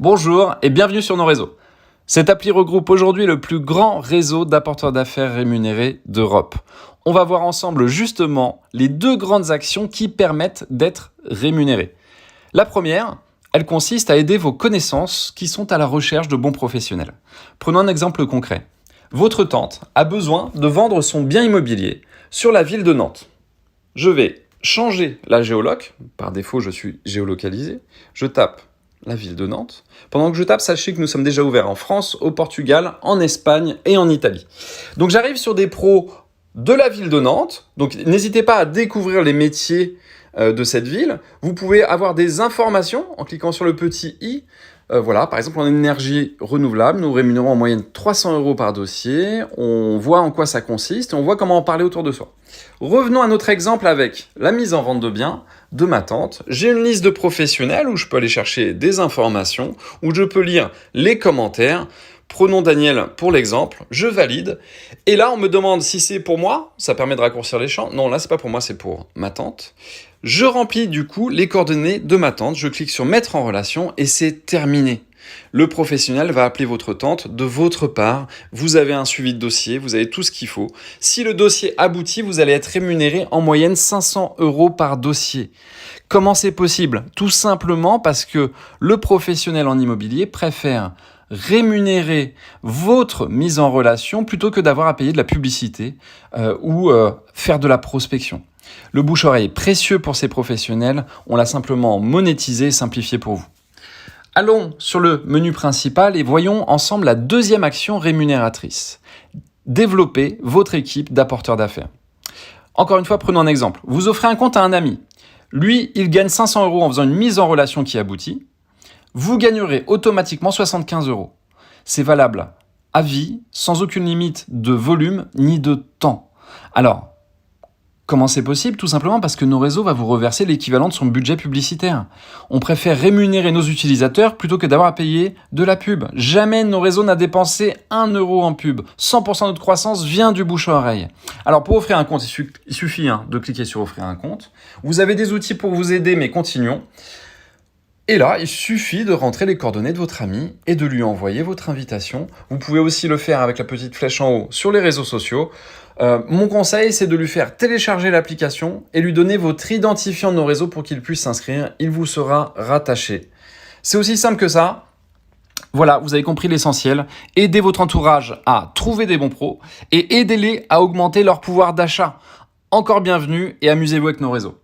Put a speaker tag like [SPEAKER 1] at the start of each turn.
[SPEAKER 1] Bonjour et bienvenue sur nos réseaux. Cette appli regroupe aujourd'hui le plus grand réseau d'apporteurs d'affaires rémunérés d'Europe. On va voir ensemble justement les deux grandes actions qui permettent d'être rémunérés. La première, elle consiste à aider vos connaissances qui sont à la recherche de bons professionnels. Prenons un exemple concret. Votre tante a besoin de vendre son bien immobilier sur la ville de Nantes. Je vais changer la géoloc, par défaut je suis géolocalisé, je tape la ville de Nantes. Pendant que je tape, sachez que nous sommes déjà ouverts en France, au Portugal, en Espagne et en Italie. Donc j'arrive sur des pros de la ville de Nantes, donc n'hésitez pas à découvrir les métiers de cette ville. Vous pouvez avoir des informations en cliquant sur le petit i. Voilà, par exemple en énergie renouvelable, nous rémunérons en moyenne 300 € par dossier. On voit en quoi ça consiste et on voit comment en parler autour de soi. Revenons à notre exemple avec la mise en vente de biens de ma tante. J'ai une liste de professionnels où je peux aller chercher des informations, où je peux lire les commentaires. Prenons Daniel pour l'exemple, je valide. Et là, on me demande si c'est pour moi, ça permet de raccourcir les champs. Non, là, c'est pas pour moi, c'est pour ma tante. Je remplis du coup les coordonnées de ma tante, je clique sur mettre en relation et c'est terminé. Le professionnel va appeler votre tante de votre part, vous avez un suivi de dossier, vous avez tout ce qu'il faut. Si le dossier aboutit, vous allez être rémunéré en moyenne 500 € par dossier. Comment c'est possible? Tout simplement parce que le professionnel en immobilier préfère rémunérer votre mise en relation plutôt que d'avoir à payer de la publicité ou faire de la prospection. Le bouche-oreille est précieux pour ces professionnels, on l'a simplement monétisé et simplifié pour vous. Allons sur le menu principal et voyons ensemble la deuxième action rémunératrice. Développer votre équipe d'apporteurs d'affaires. Encore une fois, prenons un exemple. Vous offrez un compte à un ami. Lui, il gagne 500 € en faisant une mise en relation qui aboutit. Vous gagnerez automatiquement 75 €. C'est valable à vie, sans aucune limite de volume ni de temps. Alors, comment c'est possible? Tout simplement parce que nos réseaux vont vous reverser l'équivalent de son budget publicitaire. On préfère rémunérer nos utilisateurs plutôt que d'avoir à payer de la pub. Jamais nos réseaux n'a dépensé 1 € en pub. 100% de notre croissance vient du bouche à oreille. Alors pour offrir un compte, il suffit de cliquer sur offrir un compte. Vous avez des outils pour vous aider, mais continuons. Et là, il suffit de rentrer les coordonnées de votre ami et de lui envoyer votre invitation. Vous pouvez aussi le faire avec la petite flèche en haut sur les réseaux sociaux. Mon conseil, c'est de lui faire télécharger l'application et lui donner votre identifiant de nos réseaux pour qu'il puisse s'inscrire. Il vous sera rattaché. C'est aussi simple que ça. Voilà, vous avez compris l'essentiel. Aidez votre entourage à trouver des bons pros et aidez-les à augmenter leur pouvoir d'achat. Encore bienvenue et amusez-vous avec nos réseaux.